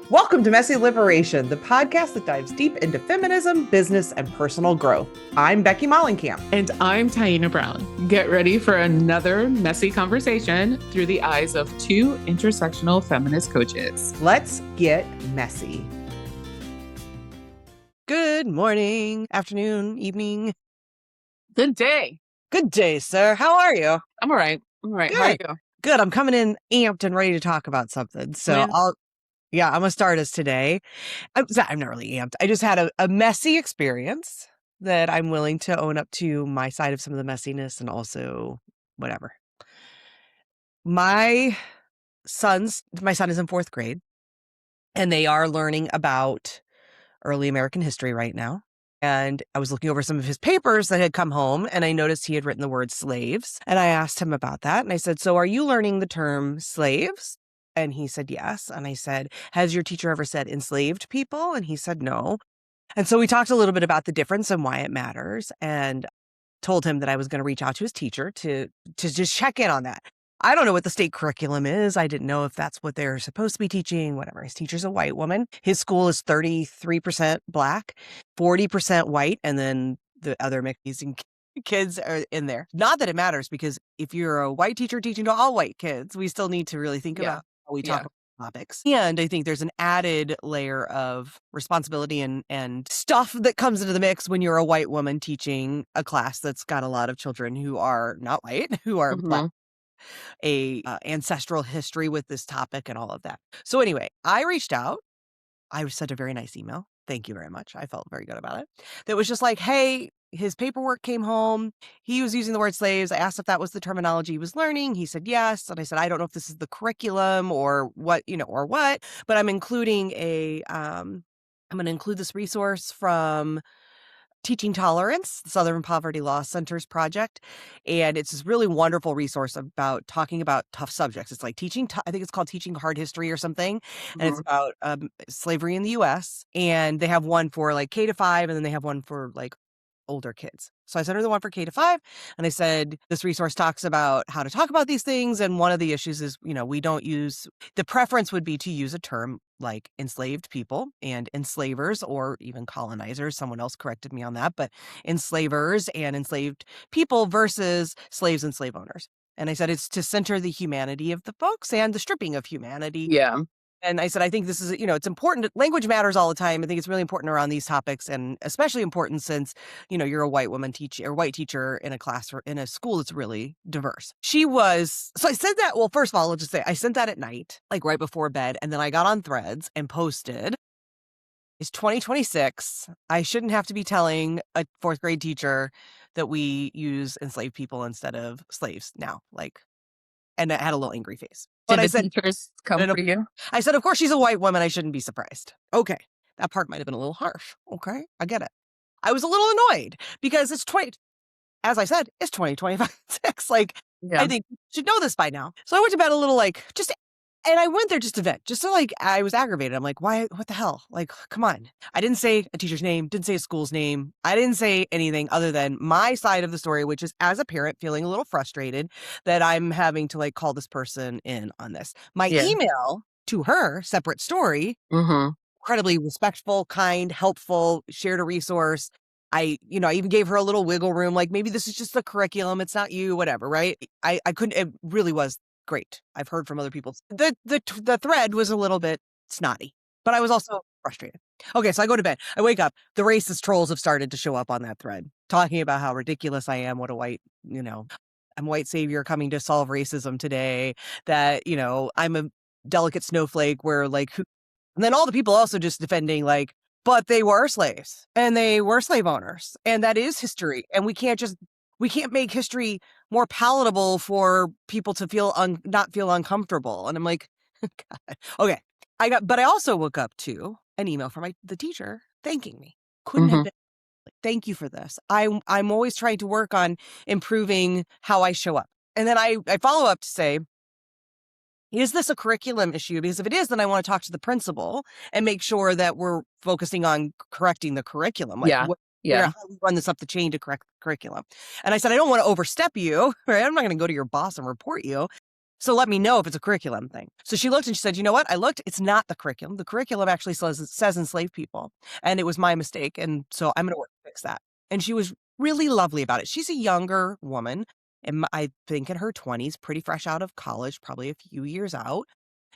Welcome to Messy Liberation, the podcast that dives deep into feminism, business, and personal growth. I'm Becky Mollenkamp. And I'm Taina Brown. Get ready for another messy conversation through the eyes of two intersectional feminist coaches. Let's get messy. Good morning, afternoon, evening. Good day. Good day, sir. How are you? I'm all right. Good. How are you? Good. I'm coming in amped and ready to talk about something. So I'm going to start us today. I'm not really amped. I just had a messy experience that I'm willing to own up to my side of some of the messiness and also whatever. My son is in 4th grade and they are learning about early American history right now. And I was looking over some of his papers that had come home and I noticed he had written the word slaves. And I asked him about that. And I said, so are you learning the term slaves? And he said, yes. And I said, has your teacher ever said enslaved people? And he said, no. And so we talked a little bit about the difference and why it matters and told him that I was going to reach out to his teacher to just check in on that. I don't know what the state curriculum is. I didn't know if that's what they're supposed to be teaching, whatever. His teacher's a white woman. His school is 33% Black, 40% white, and then the other mixed kids are in there. Not that it matters, because if you're a white teacher teaching to all white kids, we still need to really think about how we talk about topics. And I think there's an added layer of responsibility and stuff that comes into the mix when you're a white woman teaching a class that's got a lot of children who are not white, who are Black. Ancestral history with this topic and all of that. So anyway, I reached out. I sent a very nice email. Thank you very much. I felt very good about it. That was just like, hey, his paperwork came home. He was using the word slaves. I asked if that was the terminology he was learning. He said yes. And I said, I don't know if this is the curriculum or what, but I'm including I'm going to include this resource from Teaching Tolerance, the Southern Poverty Law Center's project. And it's this really wonderful resource about talking about tough subjects. It's like I think it's called Teaching Hard History or something. Mm-hmm. And it's about slavery in the U.S. And they have one for like K-5, and then they have one for like older kids. So I sent her the one for K-5, and I said, this resource talks about how to talk about these things. And one of the issues is, the preference would be to use a term like enslaved people and enslavers, or even colonizers. Someone else corrected me on that, but enslavers and enslaved people versus slaves and slave owners. And I said, it's to center the humanity of the folks and the stripping of humanity. Yeah. And I said, I think this is, it's important. Language matters all the time. I think it's really important around these topics, and especially important since, you're a white woman teacher or white teacher in a class or in a school that's really diverse. So I said that. Well, first of all, I'll just say I sent that at night, like right before bed. And then I got on Threads and posted, it's 2026. I shouldn't have to be telling a 4th grade teacher that we use enslaved people instead of slaves now. And I had a little angry face. Did the teachers come for you? I said, of course, she's a white woman. I shouldn't be surprised. Okay. That part might have been a little harsh. Okay. I get it. I was a little annoyed because as I said, it's 2026. I think you should know this by now. So I went to bed a little and I went there just to vent, I was aggravated. I'm like, why, what the hell? Come on. I didn't say a teacher's name, didn't say a school's name. I didn't say anything other than my side of the story, which is as a parent feeling a little frustrated that I'm having to call this person in on this. My email to her, separate story, incredibly respectful, kind, helpful, shared a resource. I even gave her a little wiggle room, maybe this is just the curriculum. It's not you, whatever, right? I couldn't, it really was great. I've heard from other people. The thread was a little bit snotty, but I was also frustrated. Okay, so I go to bed. I wake up. The racist trolls have started to show up on that thread, talking about how ridiculous I am. What a white, I'm a white savior coming to solve racism today. That, I'm a delicate snowflake where and then all the people also just defending but they were slaves and they were slave owners. And that is history. And we can't make history more palatable for people to not feel uncomfortable. And I'm like, God. Okay. But I also woke up to an email from the teacher thanking me. Couldn't have been. Thank you for this. I'm always trying to work on improving how I show up. And then I follow up to say, is this a curriculum issue? Because if it is, then I want to talk to the principal and make sure that we're focusing on correcting the curriculum. How we run this up the chain to correct the curriculum. And I said, I don't want to overstep you, right? I'm not going to go to your boss and report you. So let me know if it's a curriculum thing. So she looked and she said, you know what? I looked, it's not the curriculum. The curriculum actually says enslaved people. And it was my mistake. And so I'm going to work to fix that. And she was really lovely about it. She's a younger woman, and I think in her 20s, pretty fresh out of college, probably a few years out.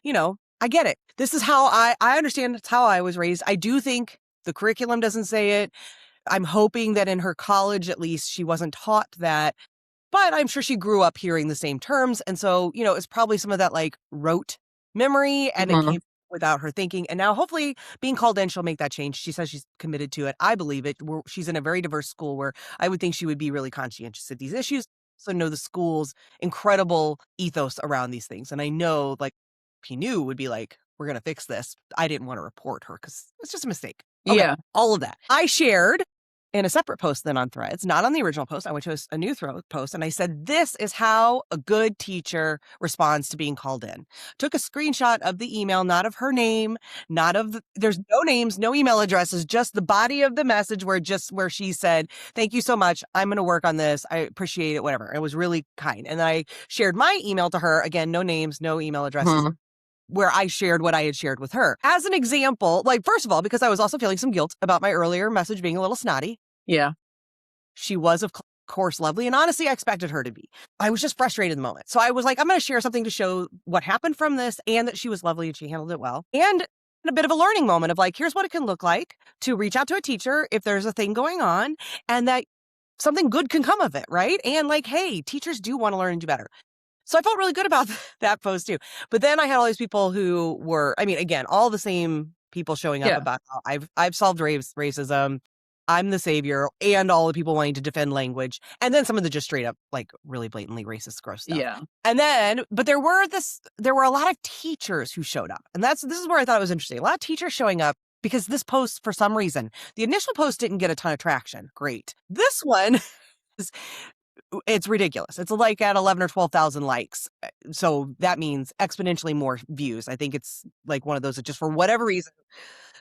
You know, I get it. This is how I understand it's how I was raised. I do think the curriculum doesn't say it. I'm hoping that in her college, at least, she wasn't taught that. But I'm sure she grew up hearing the same terms. And so, it's probably some of that like rote memory, and it came without her thinking. And now hopefully being called in, she'll make that change. She says she's committed to it. I believe it. She's in a very diverse school where I would think she would be really conscientious of these issues. So know the school's incredible ethos around these things. And I know like he knew would be like, we're going to fix this. I didn't want to report her because it's just a mistake. Okay, Yeah. all of that. I shared in a separate post then on Threads, not on the original post. I went to a new post and I said, this is how a good teacher responds to being called in. Took a screenshot of the email, not of her name, there's no names, no email addresses, just the body of the message where she said, thank you so much. I'm going to work on this. I appreciate it, whatever. It was really kind. And then I shared my email to her. Again, no names, no email addresses. Where I shared what I had shared with her. As an example, like, first of all, because I was also feeling some guilt about my earlier message being a little snotty. Yeah. She was, of course, lovely. And honestly, I expected her to be. I was just frustrated in the moment. So I was like, I'm going to share something to show what happened from this and that she was lovely and she handled it well. And a bit of a learning moment of like, here's what it can look like to reach out to a teacher if there's a thing going on and that something good can come of it, right? And like, hey, teachers do want to learn and do better. So I felt really good about that post too. But then I had all these people who were, again, all the same people showing up about how I've solved racism. I'm the savior, and all the people wanting to defend language. And then some of the just straight up, like really blatantly racist, gross stuff. Yeah. And then, but there were a lot of teachers who showed up. And this is where I thought it was interesting. A lot of teachers showing up because this post, for some reason, the initial post didn't get a ton of traction. Great. This one it's ridiculous. It's like at 11 or 12,000 likes. So that means exponentially more views. I think it's like one of those that just for whatever reason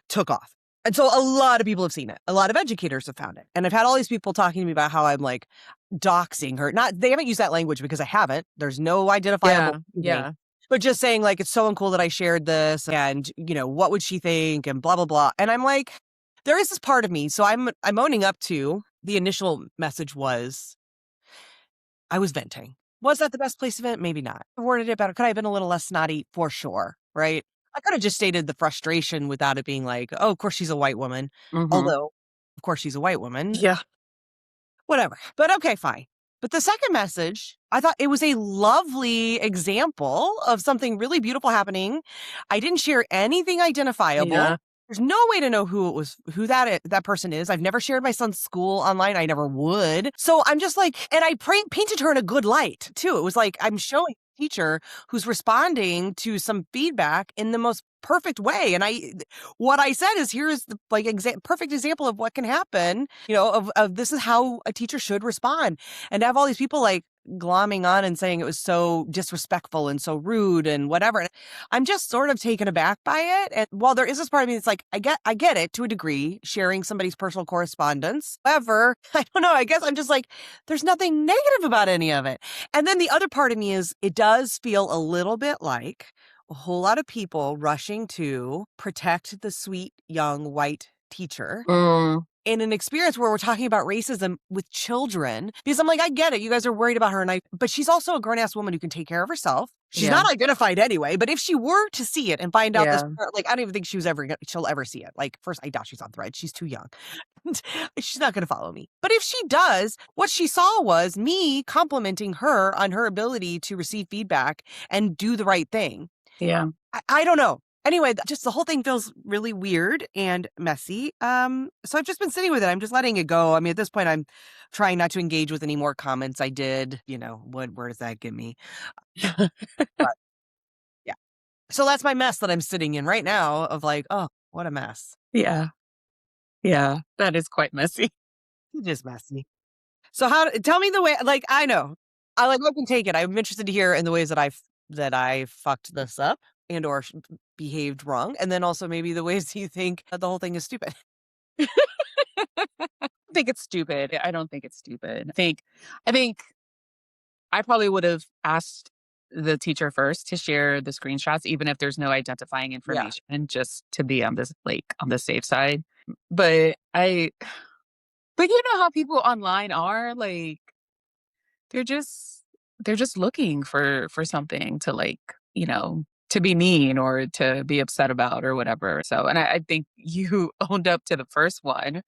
took off. And so a lot of people have seen it. A lot of educators have found it. And I've had all these people talking to me about how I'm like doxing her. They haven't used that language because I haven't. There's no identifiable. Yeah. But just saying like, it's so uncool that I shared this and, what would she think and blah, blah, blah. And I'm like, there is this part of me. So I'm owning up to the initial message was, I was venting. Was that the best place to vent? Maybe not. I worded it better. Could I have been a little less snotty? For sure. Right. I could have just stated the frustration without it being like, oh, of course she's a white woman. Although, of course she's a white woman. Yeah. Whatever. But okay, fine. But the second message, I thought it was a lovely example of something really beautiful happening. I didn't share anything identifiable. Yeah. There's no way to know who that person is. I've never shared my son's school online. I never would. So I'm just like, and I painted her in a good light too. It was like, I'm showing a teacher who's responding to some feedback in the most perfect way. And what I said is, here's the perfect example of what can happen, of this is how a teacher should respond. And to have all these people like glomming on and saying it was so disrespectful and so rude and whatever. And I'm just sort of taken aback by it. And while there is this part of me that's like, I get it to a degree, sharing somebody's personal correspondence. However, I don't know, I guess I'm just like, there's nothing negative about any of it. And then the other part of me is, it does feel a little bit like a whole lot of people rushing to protect the sweet, young, white teacher in an experience where we're talking about racism with children. Because I'm like, I get it. You guys are worried about her. But she's also a grown-ass woman who can take care of herself. She's not identified anyway. But if she were to see it and find out this, like, I don't even think she'll ever see it. Like, first, I doubt she's on Thread. She's too young. She's not going to follow me. But if she does, what she saw was me complimenting her on her ability to receive feedback and do the right thing. Yeah. I don't know. Anyway, just the whole thing feels really weird and messy. So I've just been sitting with it. I'm just letting it go. At this point, I'm trying not to engage with any more comments. I did, where does that get me? But, yeah. So that's my mess that I'm sitting in right now of like, oh, what a mess. Yeah. Yeah. That is quite messy. It's just messy. So tell me the way, like, I know. I can take it. I'm interested to hear in the ways that I fucked this up and or behaved wrong. And then also maybe the ways you think the whole thing is stupid. I think it's stupid. I don't think it's stupid. I think I probably would have asked the teacher first to share the screenshots, even if there's no identifying information, just to be on this on the safe side. But you know how people online are, like they're just they're just looking for something to to be mean or to be upset about or whatever. So, and I think you owned up to the first one,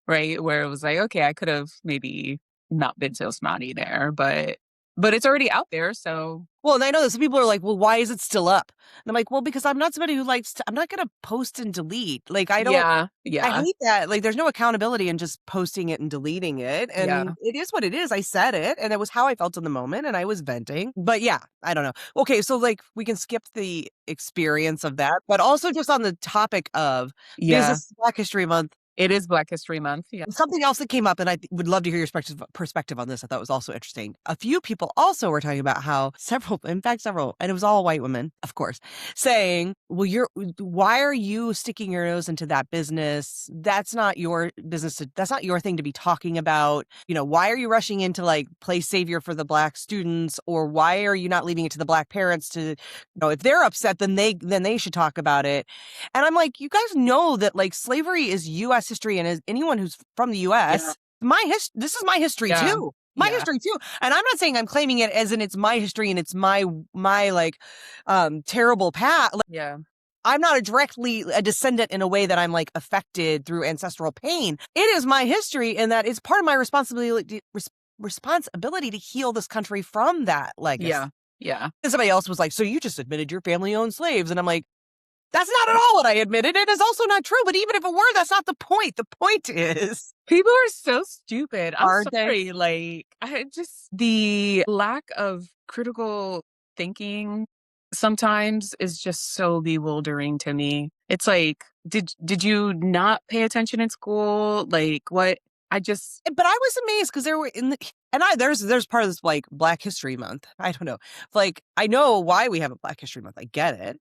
right? Where it was like, okay, I could have maybe not been so snotty there, but it's already out there. So Well, and I know that some people are like, well, why is it still up? And I'm like, well, because I'm not somebody who likes to, I'm not going to post and delete. Like, I don't, I hate that. Like, there's no accountability in just posting it and deleting it. And it is what it is. I said it, and it was how I felt in the moment, and I was venting. But yeah, I don't know. Okay, so like we can skip the experience of that, but also just on the topic of Business Black History Month. It is Black History Month. Yeah. Something else that came up, and I would love to hear your perspective on this. I thought was also interesting. A few people also were talking about how several, and it was all white women, of course, saying, well, why are you sticking your nose into that business? That's not your business. That's not your thing to be talking about. You know, why are you rushing in to like play savior for the Black students? Or why are you not leaving it to the Black parents to, if they're upset, then they should talk about it. And I'm like, you guys know that like slavery is U.S. history, and as anyone who's from the U.S., this is my history too. My history too. And I'm not saying I'm claiming it as in it's my history and it's my like terrible past. Like, I'm not directly a descendant in a way that I'm like affected through ancestral pain. It is my history, and that it's part of my responsibility to heal this country from that legacy. Yeah. And somebody else was like, so you just admitted your family owned slaves. And I'm like, that's not at all what I admitted. It is also not true. But even if it were, that's not the point. The point is, people are so stupid. I'm sorry. They? Like, the lack of critical thinking sometimes is just so bewildering to me. It's like, did you not pay attention in school? Like, what? But I was amazed because there were there's part of this like Black History Month. I don't know. Like, I know why we have a Black History Month. I get it.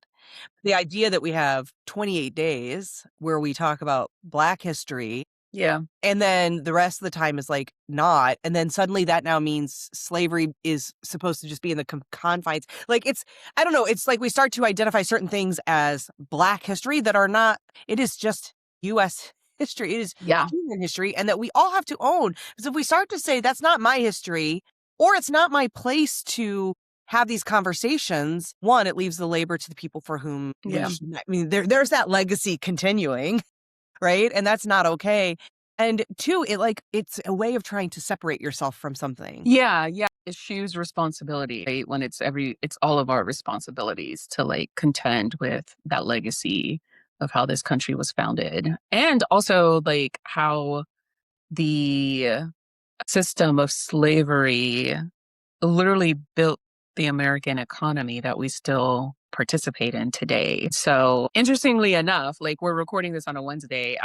The idea that we have 28 days where we talk about Black history. Yeah. And then the rest of the time is like not. And then suddenly that now means slavery is supposed to just be in the confines. Like I don't know. It's like we start to identify certain things as Black history that are not. It is just U.S. history. It is human history, and that we all have to own. Because if we start to say that's not my history, or it's not my place to have these conversations, one, it leaves the labor to the people for whom, I mean, there's that legacy continuing, right? And that's not okay. And two, it's a way of trying to separate yourself from something. Yeah. Eschews responsibility, right? When it's all of our responsibilities to like contend with that legacy of how this country was founded. And also like how the system of slavery literally built the American economy that we still participate in today. So interestingly enough, like we're recording this on a Wednesday,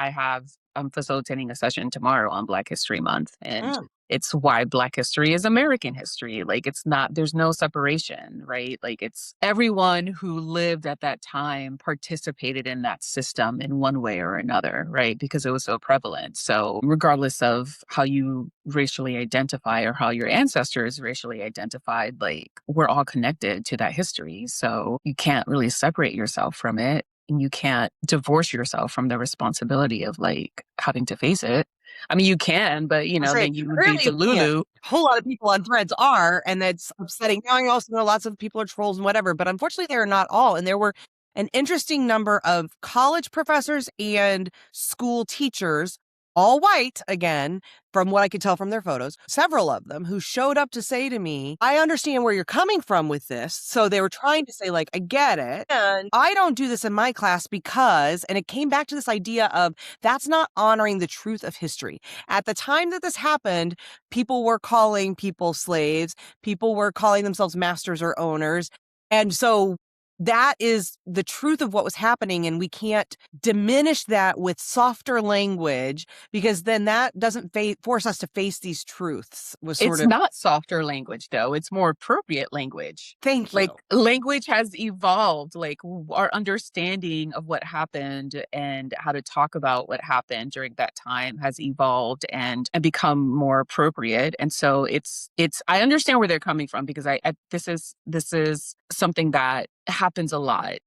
I'm facilitating a session tomorrow on Black History Month, and it's why Black history is American history. Like there's no separation, right? Like it's everyone who lived at that time participated in that system in one way or another, right? Because it was so prevalent. So regardless of how you racially identify or how your ancestors racially identified, like we're all connected to that history. So you can't really separate yourself from it. And you can't divorce yourself from the responsibility of like having to face it. I mean, you can, but then you would be Delulu. A whole lot of people on Threads are, and that's upsetting. Now I also know lots of people are trolls and whatever, but unfortunately they're not all. And there were an interesting number of college professors and school teachers, all white, again, from what I could tell from their photos, several of them who showed up to say to me, I understand where you're coming from with this. So they were trying to say, like, I get it. And I don't do this in my class because, and it came back to this idea of that's not honoring the truth of history. At the time that this happened, people were calling people slaves. People were calling themselves masters or owners. And so that is the truth of what was happening, and we can't diminish that with softer language, because then that doesn't force us to face these truths. It's not softer language, though. It's more appropriate language. Thank Like, you. language has evolved. Like, our understanding of what happened and how to talk about what happened during that time has evolved and become more appropriate. And so it's I understand where they're coming from, because this is something that happens a lot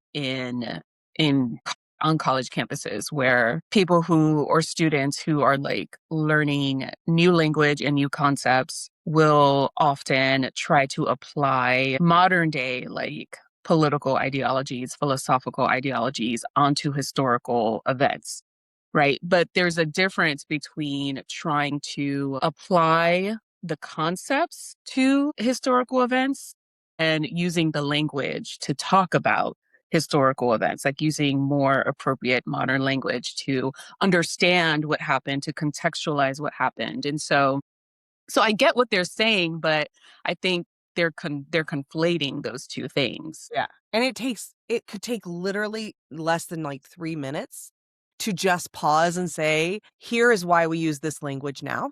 on college campuses, where people or students who are like learning new language and new concepts will often try to apply modern day like political ideologies, philosophical ideologies onto historical events. Right. But there's a difference between trying to apply the concepts to historical events and using the language to talk about historical events, like using more appropriate modern language to understand what happened, to contextualize what happened. And so I get what they're saying, but I think they're conflating those two things. Yeah. And it could take literally less than like 3 minutes to just pause and say, here is why we use this language now.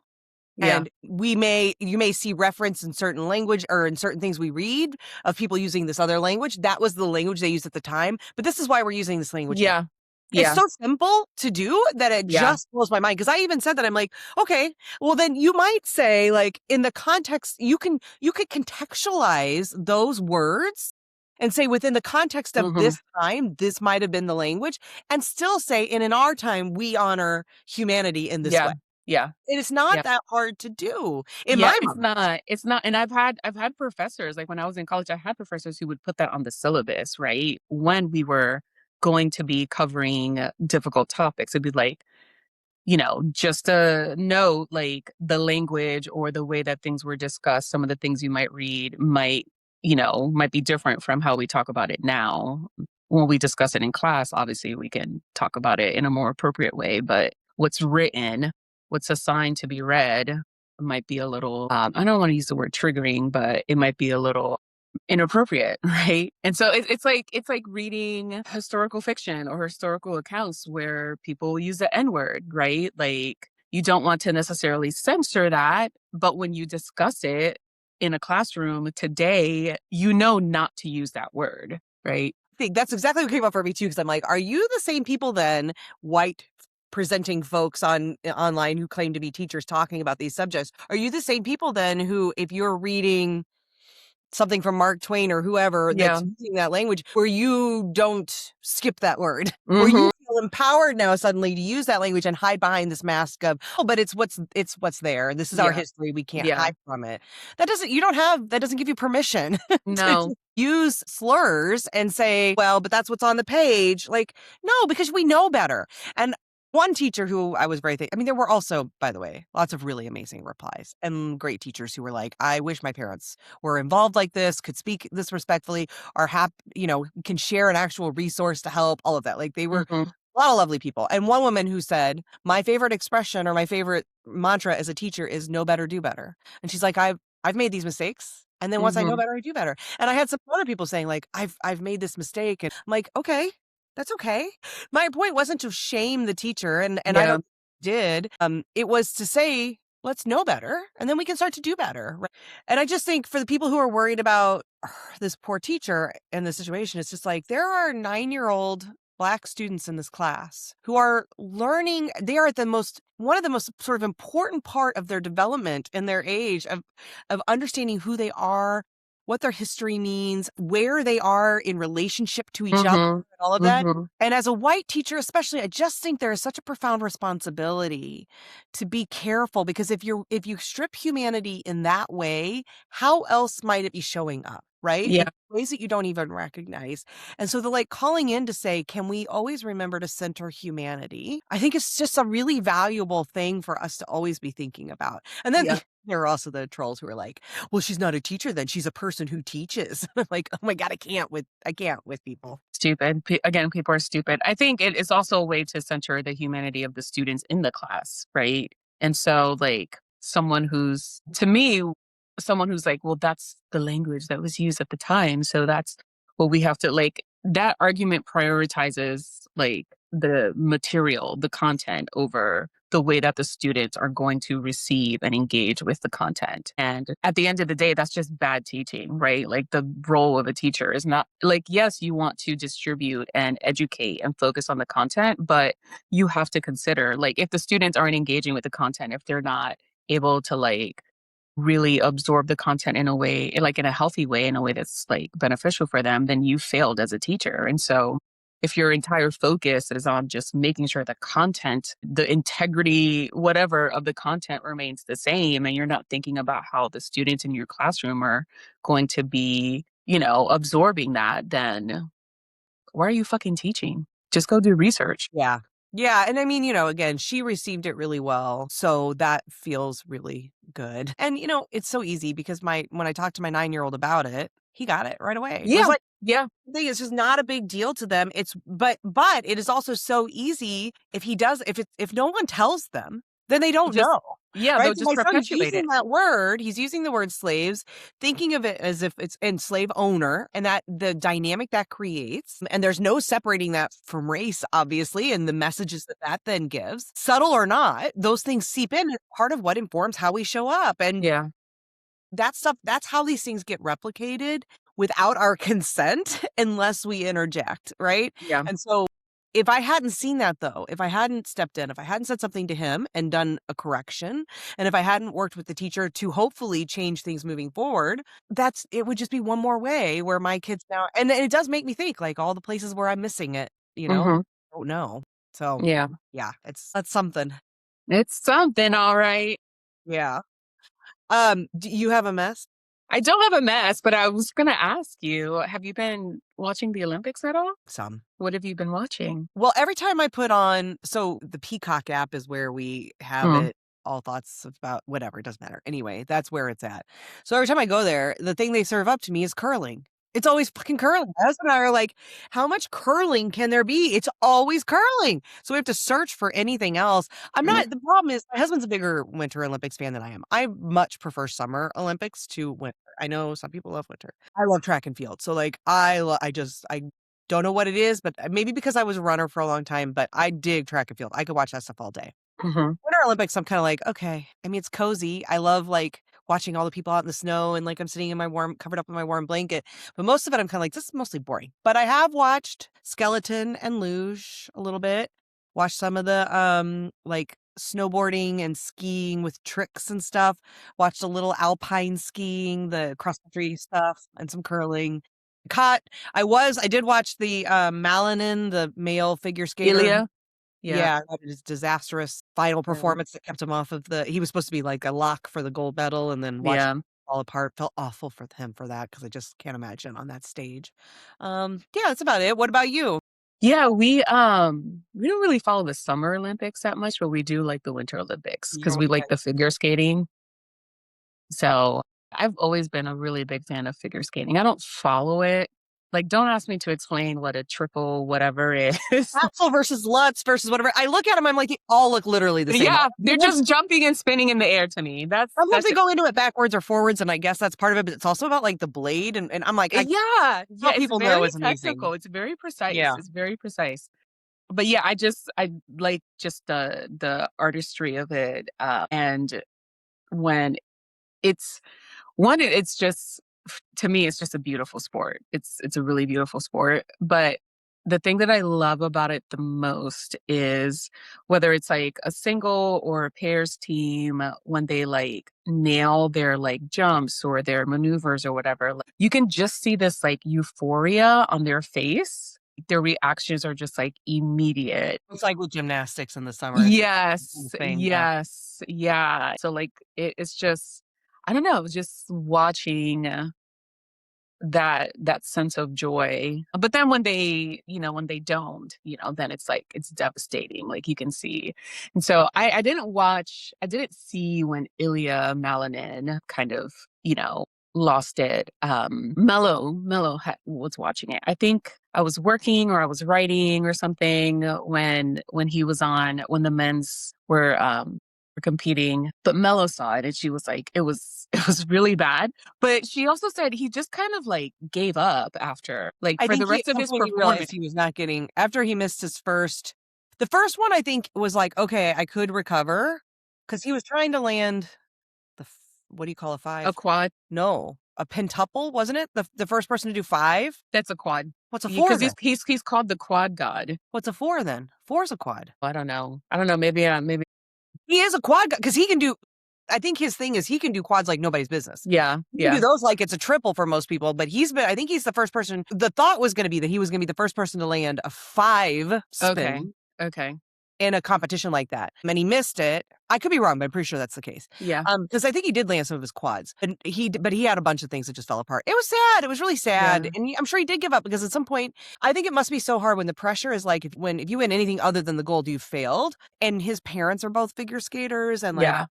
Yeah. And you may see reference in certain language or in certain things we read of people using this other language. That was the language they used at the time, but this is why we're using this language now. Yeah. It's so simple to do that it just blows my mind. Because I even said that, I'm like, okay, well then you might say, like, in the context, you could contextualize those words and say within the context of this time, this might have been the language, and still say, and in our time, we honor humanity in this way. Yeah. It is not that hard to do in my mind. It's not. And I've had professors, like when I was in college, I had professors who would put that on the syllabus, right? When we were going to be covering difficult topics, it'd be like, just a note, like the language or the way that things were discussed, some of the things you might read might be different from how we talk about it now. When we discuss it in class, obviously we can talk about it in a more appropriate way, but what's written, what's assigned to be read might be a little, I don't want to use the word triggering, but it might be a little inappropriate, right? And so it's like reading historical fiction or historical accounts where people use the N-word, right? Like, you don't want to necessarily censor that, but when you discuss it in a classroom today, not to use that word, right? I think that's exactly what came up for me too, because I'm like, are you the same people then, white presenting folks online who claim to be teachers talking about these subjects? Are you the same people then who, if you're reading something from Mark Twain or whoever that's using that language, where you don't skip that word, where you feel empowered now suddenly to use that language and hide behind this mask of, but it's what's there. This is our history. We can't hide from it. That doesn't give you permission to use slurs and say, well, but that's what's on the page. Like, no, because we know better. And one teacher who I was very there were also, by the way, lots of really amazing replies and great teachers who were like, I wish my parents were involved like this, could speak this respectfully, are can share an actual resource to help, all of that. Like, they were a lot of lovely people. And one woman who said, my favorite expression or my favorite mantra as a teacher is know better, do better. And she's like, I've made these mistakes. And then once I know better, I do better. And I had some other people saying, like, I've made this mistake. And I'm like, okay, that's okay. My point wasn't to shame the teacher, and I don't did. It was to say, let's know better, and then we can start to do better. Right? And I just think for the people who are worried about this poor teacher and the situation, it's just like, there are 9-year-old Black students in this class who are learning. They are at one of the most sort of important part of their development in their age of understanding who they are, what their history means, where they are in relationship to each other, and all of that. And as a white teacher, especially, I just think there is such a profound responsibility to be careful, because if you strip humanity in that way, how else might it be showing up? Right? Yeah. In ways that you don't even recognize. And so the calling in to say, can we always remember to center humanity? I think it's just a really valuable thing for us to always be thinking about. And then there are also the trolls who are like, well, she's not a teacher then, she's a person who teaches. I'm like, oh my God, I can't with people. Stupid. Again, people are stupid. I think it is also a way to center the humanity of the students in the class, right? And so, like, someone who's like, well, that's the language that was used at the time, so that's what we have to, like, that argument prioritizes like the material, the content over the way that the students are going to receive and engage with the content. And at the end of the day, that's just bad teaching, right? Like the role of a teacher is not like, yes, you want to distribute and educate and focus on the content, but you have to consider like if the students aren't engaging with the content, if they're not able to like really absorb the content in a way, like in a healthy way, in a way that's like beneficial for them, then you failed as a teacher. And so if your entire focus is on just making sure the content, the integrity, whatever of the content remains the same, and you're not thinking about how the students in your classroom are going to be, absorbing that, then why are you fucking teaching? Just go do research. Yeah. Yeah. And I mean, again, she received it really well. So that feels really good. And, it's so easy because when I talked to my 9-year-old about it, he got it right away. It was like, Yeah. it's just not a big deal to them. But it is also so easy if no one tells them, then they don't know. Yeah, right? they'll So just my son's perpetuate using it. that word. He's using the word slaves, thinking of it as if it's slave owner, and that the dynamic that creates. And there's no separating that from race, obviously, and the messages that then gives, subtle or not. Those things seep in as part of what informs how we show up. And Yeah. that stuff, that's how these things get replicated without our consent unless we interject, right? Yeah. And so if I hadn't seen that, though, if I hadn't stepped in, if I hadn't said something to him and done a correction, and if I hadn't worked with the teacher to hopefully change things moving forward, it would just be one more way where my kids now, and it does make me think like all the places where I'm missing it, Mhm. don't know. So Yeah. that's something. It's something, all right. Yeah. Do you have a mess? I don't have a mess, but I was going to ask you, have you been watching the Olympics at all? Some. What have you been watching? Well, every time I put on, so the Peacock app is where we have it, all thoughts about whatever, it doesn't matter. Anyway, that's where it's at. So every time I go there, the thing they serve up to me is curling. It's always fucking curling. My husband and I are like, how much curling can there be? It's always curling. So we have to search for anything else. The problem is my husband's a bigger Winter Olympics fan than I am. I much prefer Summer Olympics to winter. I know some people love winter. I love track and field. So like, I don't know what it is, but maybe because I was a runner for a long time, but I dig track and field. I could watch that stuff all day. Winter Olympics, I'm kind of like, okay. I mean, it's cozy. I love like watching all the people out in the snow and like I'm sitting in covered up in my warm blanket. But most of it, I'm kind of like, this is mostly boring. But I have watched skeleton and luge a little bit. Watched some of the like snowboarding and skiing with tricks and stuff. Watched a little alpine skiing, the cross country stuff, and some curling. I did watch the Malanin, the male figure skater. Ilya? Yeah, his disastrous final performance that kept him off of he was supposed to be like a lock for the gold medal and then watched him fall apart. Felt awful for him for that because I just can't imagine on that stage. Yeah, that's about it. What about you? Yeah, we don't really follow the Summer Olympics that much, but we do like the Winter Olympics because we like the figure skating. So I've always been a really big fan of figure skating. I don't follow it. Like, don't ask me to explain what a triple whatever is. Axel versus Lutz versus whatever. I look at them, I'm like, they all look literally the same. Yeah, they're just jumping and spinning in the air to me. Sometimes they go into it backwards or forwards, and I guess that's part of it, but it's also about like the blade, and I'm like, people know it's technical. It's very precise. Yeah. It's very precise. But yeah, I like just the artistry of it, and when it's just, to me, it's just a beautiful sport. It's a really beautiful sport. But the thing that I love about it the most is whether it's like a single or a pairs team, when they like nail their like jumps or their maneuvers or whatever, like, you can just see this like euphoria on their face. Their reactions are just like immediate. It's like with gymnastics in the summer. Yes. Yeah. So like it's just, I don't know, just watching that sense of joy. But then when they don't, then it's like, it's devastating. Like you can see. And so I didn't see when Ilya Malinin kind of, lost it. Mello was watching it. I think I was working or I was writing or something when he was on, when the men's were competing, but Mello saw it and she was like, it was really bad. But she also said he just kind of like gave up after, like, I for the think rest of that's his when he realized performance. he was not getting, after he missed his first, the first one, I think was like, okay, I could recover, because he was trying to land what do you call a A five? quad. No, a pentuple, wasn't it? The first person to do 5? That's a quad. What's a 4 Because then? he's called the quad god. What's a 4 then? 4's a quad. I don't know. Maybe He is a quad guy because he can do. I think his thing is he can do quads like nobody's business. yeah. He can do those like it's a triple for most people, but I think he's the first person. The thought was going to be that he was going to be the first person to land a 5 spin Okay. in a competition like that. And he missed it. I could be wrong, but I'm pretty sure that's the case. Yeah. Because I think he did land some of his quads, but he had a bunch of things that just fell apart. It was sad. It was really sad, and I'm sure he did give up because at some point, I think it must be so hard when the pressure is like if you win anything other than the gold, you failed. And his parents are both figure skaters, and like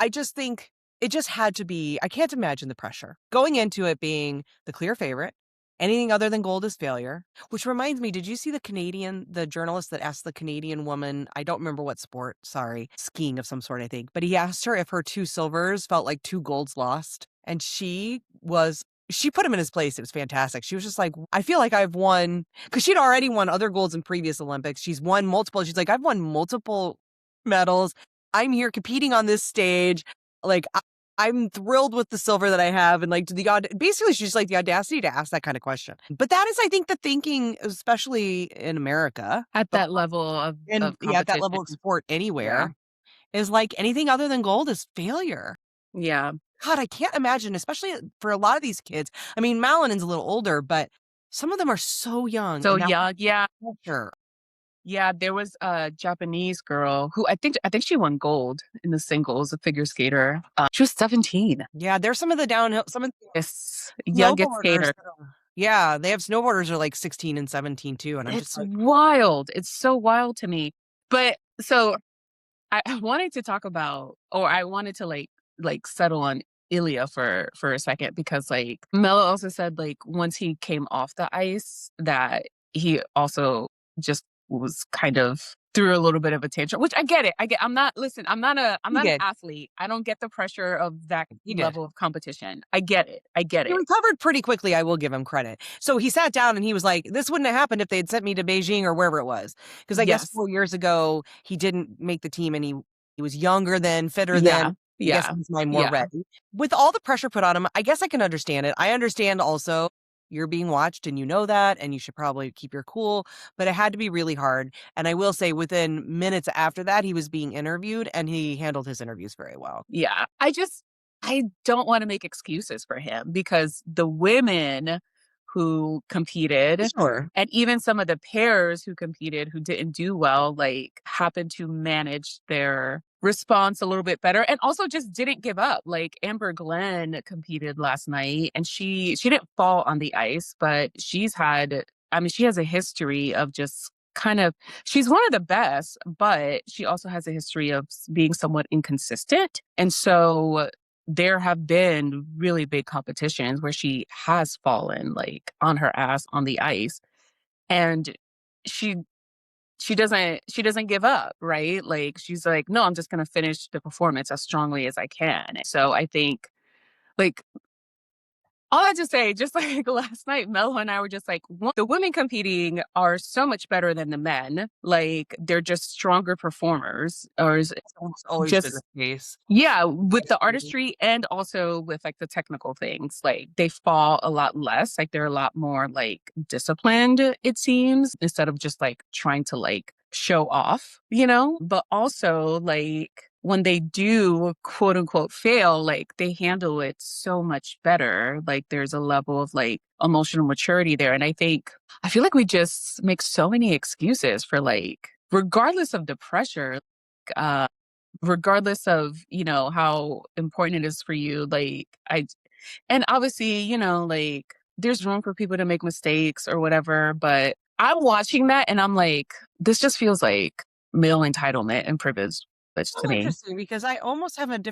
I just think it just had to be. I can't imagine the pressure going into it being the clear favorite. Anything other than gold is failure. Which reminds me, did you see the journalist that asked the Canadian woman, I don't remember what sport, sorry, skiing of some sort, I think, but he asked her if her 2 silvers felt like 2 golds lost. And she put him in his place. It was fantastic. She was just like, I feel like I've won, because she'd already won other golds in previous Olympics. She's won multiple. She's like, I've won multiple medals. I'm here competing on this stage. Like, I'm thrilled with the silver that I have. And like basically she's like the audacity to ask that kind of question. But that is, I think, the thinking, especially in America. At that level of competition. At that level of sport anywhere, is like anything other than gold is failure. Yeah. God, I can't imagine, especially for a lot of these kids. I mean, Malinen's a little older, but some of them are so young. So young. Yeah. Sure. Yeah, there was a Japanese girl who I think she won gold in the singles, a figure skater. She was 17. Yeah, there's some of the downhill, some of the youngest skater. Yeah, they have snowboarders are like 16 and 17 too, and It's wild. It's so wild to me. But so I wanted to talk about, or I wanted to like settle on Ilya for a second, because like Mello also said like once he came off the ice that he also just was kind of threw a little bit of a tantrum, which I get it. I'm not an athlete. I don't get the pressure of that level of competition. I get it. He recovered pretty quickly. I will give him credit. So he sat down and he was like, this wouldn't have happened if they'd sent me to Beijing or wherever it was. Because I guess 4 years ago, he didn't make the team and he was younger then, fitter than. I guess he's more ready. With all the pressure put on him, I guess I can understand it. I understand also you're being watched and you know that, and you should probably keep your cool, but it had to be really hard. And I will say within minutes after that, he was being interviewed and he handled his interviews very well. Yeah. I don't want to make excuses for him, because the women who competed, and even some of the pairs who competed who didn't do well, like happened to manage their response a little bit better, and also just didn't give up. Like Amber Glenn competed last night, and she didn't fall on the ice, but she has a history of just kind of, she's one of the best, but she also has a history of being somewhat inconsistent. And so there have been really big competitions where she has fallen like on her ass on the ice, and she doesn't give up, right? Like she's like, no, I'm just going to finish the performance as strongly as I can. So I think like all I just say, just like last night, Melo and I were just like, the women competing are so much better than the men. Like they're just stronger performers, or it's always been the case. Yeah, with the artistry and also with like the technical things. Like they fall a lot less. Like they're a lot more like disciplined, it seems, instead of just like trying to like show off, But also like when they do quote unquote fail, like they handle it so much better. Like there's a level of like emotional maturity there. And I feel like we just make so many excuses for like, regardless of the pressure, regardless of, how important it is for you. And obviously, like there's room for people to make mistakes or whatever, but I'm watching that and I'm like, this just feels like male entitlement and privilege to me. Interesting, because I almost have an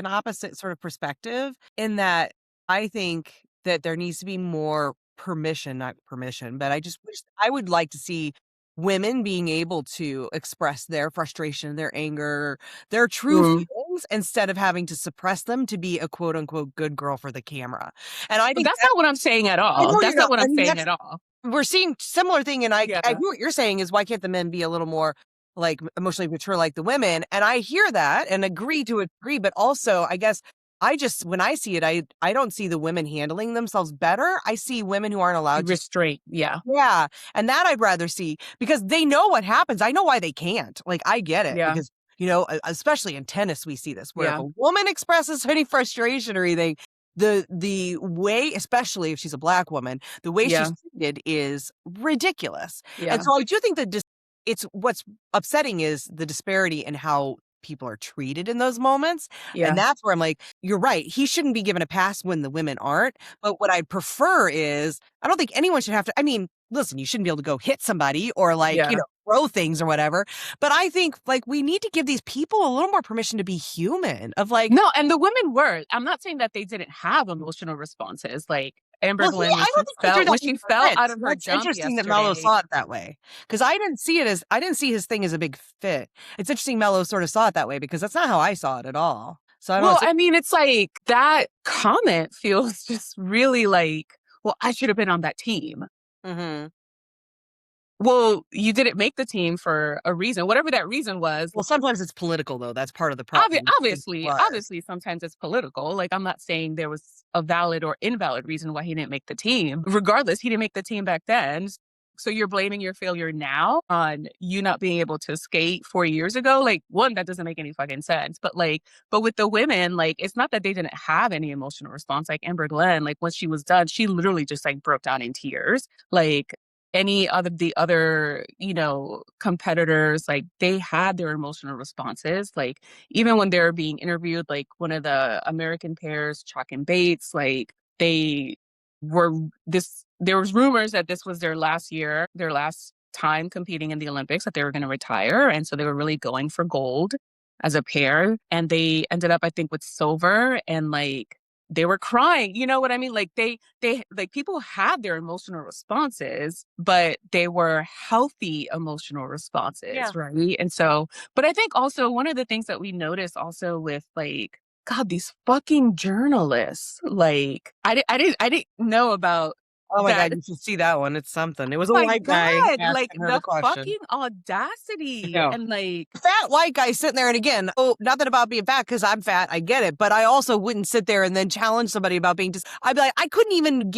opposite sort of perspective in that I think that there needs to be more permission, not permission, but I just wish I would like to see women being able to express their frustration, their anger, their true feelings instead of having to suppress them to be a quote unquote good girl for the camera. And I But think that's not what I'm saying at I all. know That's you're not not. what I I'm mean, saying at all. we're seeing similar thing, and I Yeah. hear what you're saying is why can't the men be a little more like emotionally mature like the women? And I hear that and agree to a degree, but also I guess when I see it, I don't see the women handling themselves better. I see women who aren't allowed to. Restraint. Yeah. Yeah. And that I'd rather see because they know what happens. I know why they can't. Like, I get it Yeah. because, especially in tennis, we see this where if Yeah. a woman expresses any frustration or anything, the way, especially if she's a Black woman, the way Yeah. she's treated is ridiculous. Yeah. And so I do think that it's what's upsetting is the disparity in how people are treated in those moments. Yeah. And that's where I'm like, you're right. He shouldn't be given a pass when the women aren't. But what I'd prefer is I don't think anyone should have to. I mean, listen, you shouldn't be able to go hit somebody or Yeah. throw things or whatever. But I think like we need to give these people a little more permission to be human of like. No, and the women were. I'm not saying that they didn't have emotional responses. Like Amber Glenn, I don't think when she fell out of her That's jump interesting yesterday. that Mello saw it that way because I didn't see his thing as a big fit. It's interesting Mello sort of saw it that way because that's not how I saw it at all. So I don't know. I mean, it's like that comment feels just really like, well, I should have been on that team. Mm-hmm. Well, you didn't make the team for a reason, whatever that reason was. Well, sometimes it's political, though. That's part of the problem. Obviously, sometimes it's political. Like, I'm not saying there was a valid or invalid reason why he didn't make the team. Regardless, he didn't make the team back then. So you're blaming your failure now on you not being able to skate 4 years ago? Like, one, that doesn't make any fucking sense. But with the women, like, it's not that they didn't have any emotional response. Like Amber Glenn, like, once she was done, she literally just like broke down in tears. Like, any of the other, competitors, like they had their emotional responses. Like even when they were being interviewed, like one of the American pairs, Chalk and Bates, like there was rumors that this was their last time competing in the Olympics, that they were going to retire. And so they were really going for gold as a pair. And they ended up, I think, with silver, and like, they were crying. You know what I mean? Like they like people had their emotional responses, but they were healthy emotional responses, right? And so, but I think also one of the things that we notice also with like, God, these fucking journalists, like I didn't know about. Oh my God, you should see that one. It's something. It was a white guy. Like the question. fucking audacity and like fat white guy sitting there. And again, nothing about being fat because I'm fat. I get it. But I also wouldn't sit there and then challenge somebody about being I'd be like, I couldn't even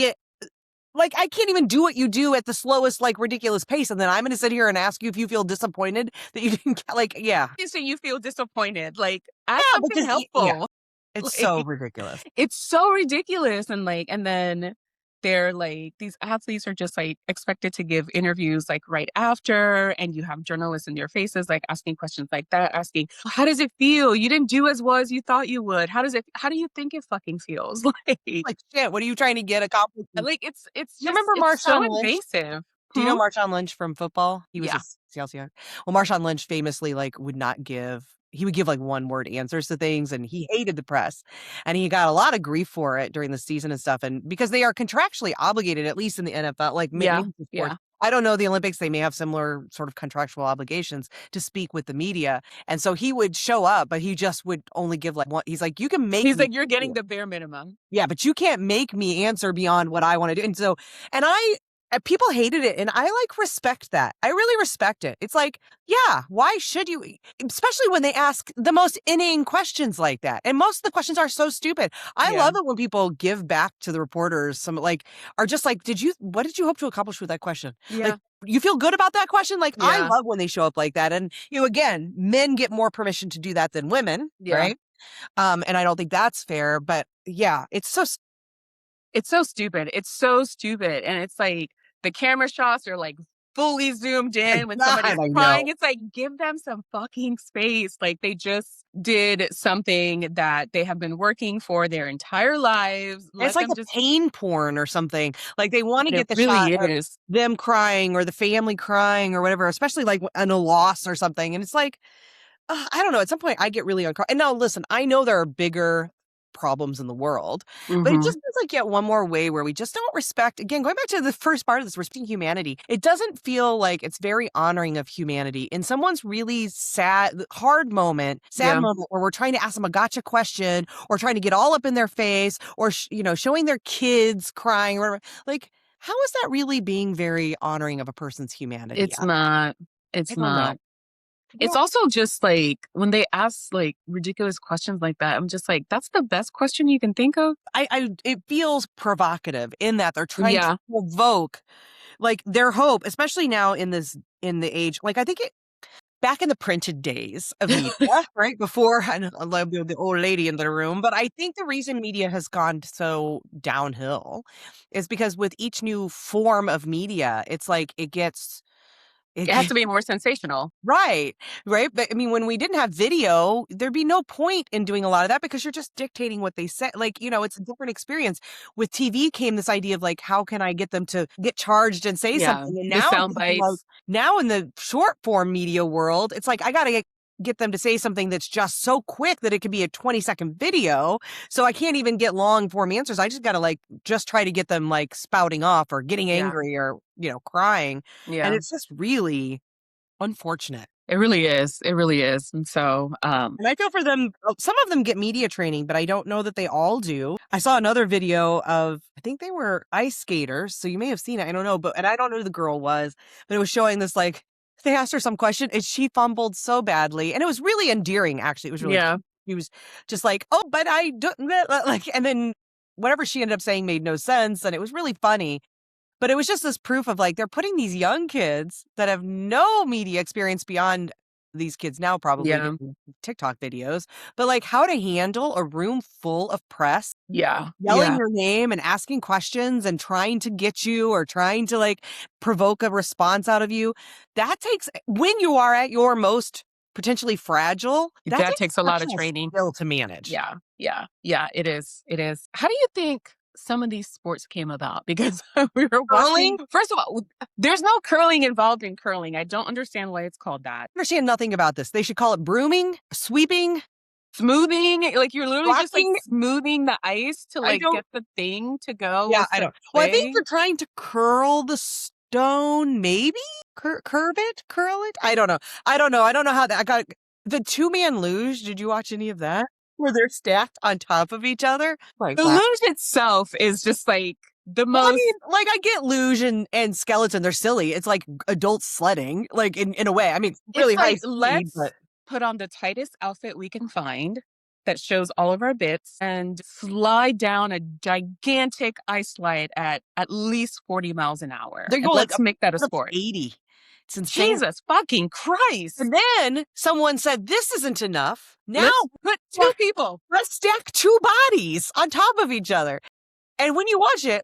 I can't even do what you do at the slowest, like ridiculous pace. And then I'm going to sit here and ask you if you feel disappointed that you didn't So you feel disappointed. Like, ask something helpful. Yeah. It's so ridiculous. It's so ridiculous. And then they're like, these athletes are just like expected to give interviews like right after, and you have journalists in their faces like asking questions like that, asking, how does it feel? You didn't do as well as you thought you would. How do you think it fucking feels? Like shit, what are you trying to get accomplished? Like it's just, you remember it's so Marshawn Lynch? invasive. Do you know Marshawn Lynch from football? He was a CLC. Well, Marshawn Lynch famously he would give like one word answers to things, and he hated the press, and he got a lot of grief for it during the season and stuff. And because they are contractually obligated, at least in the NFL, like sports. I don't know the Olympics, they may have similar sort of contractual obligations to speak with the media. And so he would show up, but he just would only give like one. He's like, you're getting the bare minimum. Yeah, but you can't make me answer beyond what I want to do. And so, people hated it, and I like respect that. I really respect it. It's like, yeah, why should you? Especially when they ask the most inane questions like that. And most of the questions are so stupid. I love it when people give back to the reporters are just like, what did you hope to accomplish with that question? Yeah. Like, you feel good about that question? Like, I love when they show up like that. And, again, men get more permission to do that than women, right? And I don't think that's fair, but yeah, it's so stupid. It's so stupid. And it's like, the camera shots are like fully zoomed in when somebody's crying. It's like, give them some fucking space. Like they just did something that they have been working for their entire lives. It's like pain porn or something. Like they want to get the shot of them crying or the family crying or whatever, especially like in a loss or something. And it's like, I don't know. At some point I get really uncomfortable. And now listen, I know there are bigger problems in the world. But it just feels like yet one more way where we just don't respect, again, going back to the first part of this, respecting humanity. It doesn't feel like it's very honoring of humanity in someone's really sad, hard moment, moment where we're trying to ask them a gotcha question or trying to get all up in their face or, showing their kids crying or whatever. Like, how is that really being very honoring of a person's humanity? It's not. It's I don't know. not. It's also just like when they ask like ridiculous questions like that, I'm just like, that's the best question you can think of. It feels provocative in that they're trying Yeah. to provoke like their hope, especially now in the age, like I think back in the printed days of media, right? Before, I love the old lady in the room, but I think the reason media has gone so downhill is because with each new form of media, it's like it has to be more sensational. Right. But I mean, when we didn't have video, there'd be no point in doing a lot of that because you're just dictating what they say. Like, it's a different experience. With TV came this idea of like, how can I get them to get charged and say something? And the sound bites. Now in the short form media world, it's like, I got to get them to say something that's just so quick that it could be a 20-second video. So I can't even get long form answers. I just got to just try to get them spouting off or getting angry or, crying. Yeah. And it's just really unfortunate. It really is. It really is. And so, and I feel for them. Some of them get media training, but I don't know that they all do. I saw another video of, I think they were ice skaters. So you may have seen it. I don't know. And I don't know who the girl was, but it was showing this, they asked her some question and she fumbled so badly. And it was really endearing, actually. It was really, She was just like, oh, but I don't, and then whatever she ended up saying made no sense. And it was really funny. But it was just this proof of they're putting these young kids that have no media experience beyond these kids now probably getting TikTok videos, but how to handle a room full of press. Yelling your name and asking questions and trying to get you or trying to provoke a response out of you. That takes, when you are at your most potentially fragile, that takes a lot of training to manage. Yeah, it is. How do you think some of these sports came about? Because we were watching. First of all, there's no curling involved in curling. I don't understand why it's called that. I understand nothing about this. They should call it brooming, sweeping, smoothing. You're literally just smoothing the ice to get the thing to go. Yeah, I don't. Well, I think they're trying to curl the stone, maybe curl it. I don't know. I don't know how that. I got the 2-man luge. Did you watch any of that? Where they're stacked on top of each other. The luge itself is just the most. I mean, I get luge and skeleton. They're silly. It's like adult sledding, in a way. I mean, it's really high speed. Let's put on the tightest outfit we can find that shows all of our bits and slide down a gigantic ice slide at least 40 miles an hour. Let's make that a sport. 80. It's insane. Jesus fucking Christ. And then someone said, this isn't enough. Now put 2 people. Let's stack 2 bodies on top of each other. And when you watch it,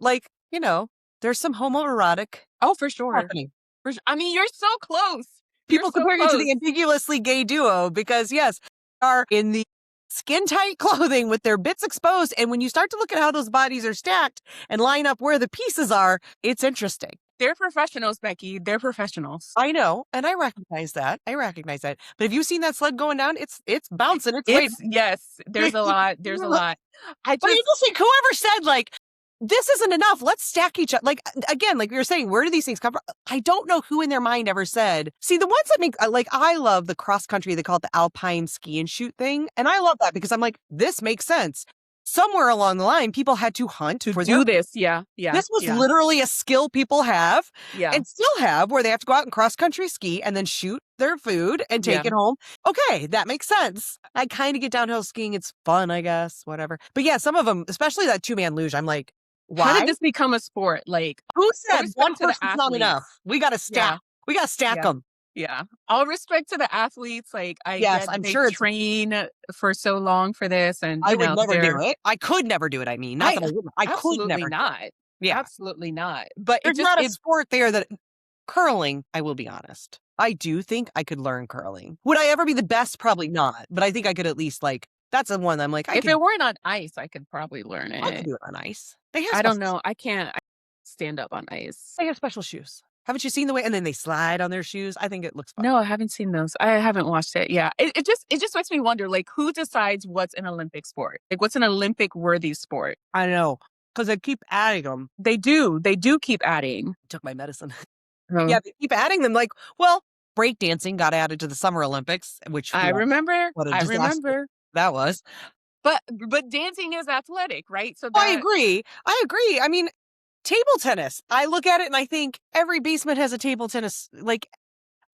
there's some homoerotic. Oh, for sure. Happening. I mean, you're so close. People compare you to the ambiguously gay duo because, yes, are in the skin-tight clothing with their bits exposed. And when you start to look at how those bodies are stacked and line up where the pieces are, it's interesting. They're professionals, Becky. They're professionals. I know, and I recognize that. But have you seen that sled going down? It's bouncing. Yes, there's a lot. There's a lot. But you just think whoever said this isn't enough. Let's stack each other. Again, we were saying, where do these things come from? I don't know who in their mind ever said. See, the ones that make I love the cross country. They call it the alpine ski and shoot thing, and I love that because I'm this makes sense. Somewhere along the line, people had to hunt to do this. Yeah. This was literally a skill people have and still have where they have to go out and cross-country ski and then shoot their food and take it home. Okay, that makes sense. I kind of get downhill skiing. It's fun, I guess, whatever. But yeah, some of them, especially that 2-man luge, I'm like, why? How did this become a sport? Who said one person's not enough? We got to stack. Yeah. We got to stack them. Yeah. All respect to the athletes. I'm sure train for so long for this. And I would never do it. I could never do it. I mean, not that I wouldn't. I could never. Not. Yeah. Absolutely not. But there's not a sport there that curling, I will be honest. I do think I could learn curling. Would I ever be the best? Probably not. But I think I could at least that's the one I'm if it weren't on ice, I could probably learn it. I could do it on ice. I don't know. I can't stand up on ice. They have special shoes. Haven't you seen the way? And then they slide on their shoes. I think it looks fun. No, I haven't seen those. I haven't watched it. Yeah. It just makes me wonder, like, who decides what's an Olympic sport? Like, what's an Olympic worthy sport? I know. Because they keep adding them. They do keep adding. Took my medicine. Oh. Yeah, they keep adding them. Like, well, breakdancing got added to the Summer Olympics, which I remember. what a I disaster remember. that was. But dancing is athletic, right? So I agree. I mean, table tennis. I look at it and I think every basement has a table tennis. Like,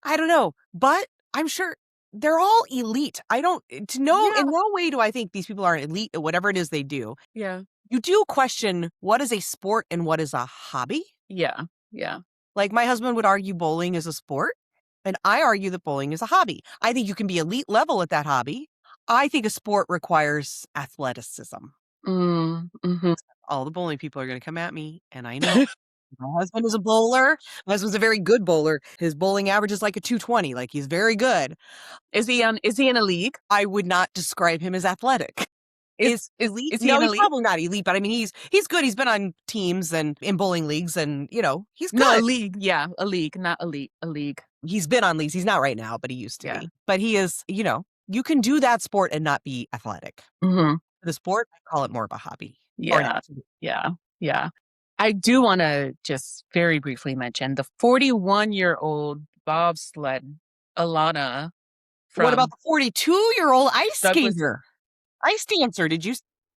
I don't know, but I'm sure they're all elite. In no way do I think these people are elite at whatever it is they do. Yeah. You do question what is a sport and what is a hobby. Yeah. Yeah. Like my husband would argue bowling is a sport, and I argue that bowling is a hobby. I think you can be elite level at that hobby. I think a sport requires athleticism. Mm-hmm. All the bowling people are going to come at me, and I know. My husband is a bowler. My husband's a very good bowler. His bowling average is like a 220. Like, he's very good. Is he in a league? I would not describe him as athletic. Is elite? Is he he's probably not elite, but I mean, he's good. He's been on teams and in bowling leagues, and he's good. No, a league. Yeah, a league, not elite. A league. He's been on leagues. He's not right now, but he used to be. But he is. You can do that sport and not be athletic. Mm-hmm. The sport, I call it more of a hobby. Yeah. I do want to just very briefly mention the 41-year-old bobsled Alana. What about the 42-year-old ice skater? Ice dancer, did you?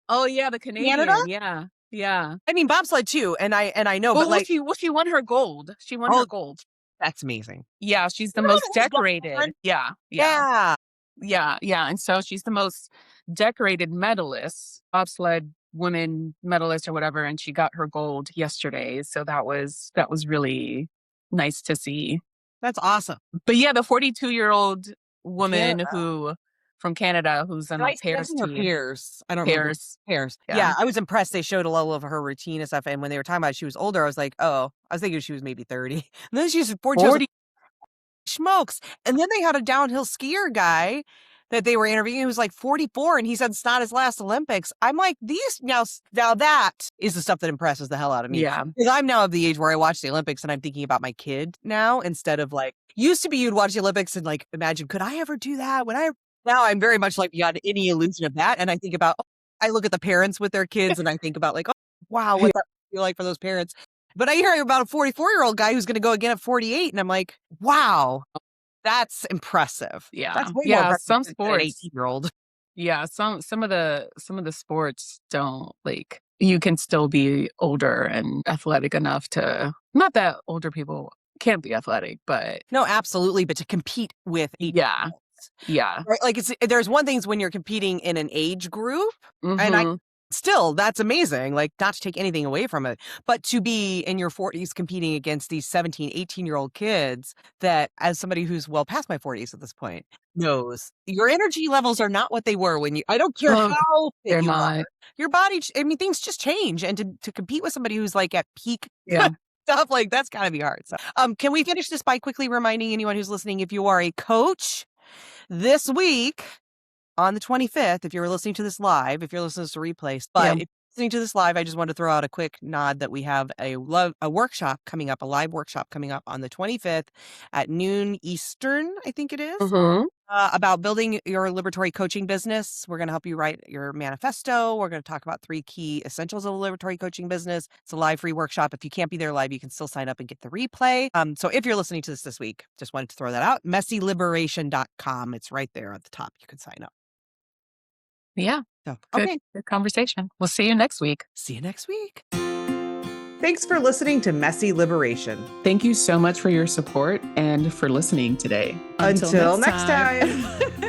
Oh yeah, the Canadian. Canada? Yeah. I mean bobsled too, and I know, well, but like she won her gold. She won her gold. That's amazing. Yeah, she's the most decorated. Yeah. And so she's the most decorated medalist, bobsled women medalist or whatever, and she got her gold yesterday. So that was really nice to see. That's awesome. But yeah, the 42-year-old woman from Canada who's on the pairs team. Pairs. I don't remember. Pairs. Yeah, I was impressed. They showed a level of her routine and stuff. And when they were talking about she was older, I was like, oh, I was thinking she was maybe 30. And then she's 40. Smokes. And then they had a downhill skier guy that they were interviewing who was like 44, and he said it's not his last Olympics. I'm like, now that is the stuff that impresses the hell out of me. Yeah. Because I'm now of the age where I watch the Olympics and I'm thinking about my kid now instead of like, used to be you'd watch the Olympics and like, imagine, could I ever do that? Now I'm very much like beyond any illusion of that. And I think about, I look at the parents with their kids and I think about like, oh, wow, what that feel like for those parents. But I hear about a 44-year-old guy who's going to go again at 48. And I'm like, wow. That's impressive. Yeah. That's way more impressive some than sports. An 18-year-old. Yeah, some of the sports don't, like, you can still be older and athletic enough to, not that older people can't be athletic, but no, absolutely, but to compete with 18-year-olds. Yeah. Right? Like there's one thing when you're competing in an age group, Mm-hmm. and that's amazing, like not to take anything away from it, but to be in your 40s competing against these 17, 18-year-old kids that, as somebody who's well past my 40s at this point, knows your energy levels are not what they were when I don't care how they're fit you not. are. Your body, things just change. And to compete with somebody who's like at peak stuff, like that's gotta be hard. So, can we finish this by quickly reminding anyone who's listening, if you are a coach this week, on the 25th, if you're listening to this live, if you're listening to this replay, but if you're listening to this live, I just want to throw out a quick nod that we have a workshop coming up, a live workshop coming up on the 25th at noon Eastern, I think it is, about building your liberatory coaching business. We're going to help you write your manifesto. We're going to talk about 3 key essentials of a liberatory coaching business. It's a live free workshop. If you can't be there live, you can still sign up and get the replay. So if you're listening to this week, just wanted to throw that out. messyliberation.com. It's right there at the top. You can sign up. Yeah. So, good conversation. We'll see you next week. See you next week. Thanks for listening to Messy Liberation. Thank you so much for your support and for listening today. Until next time.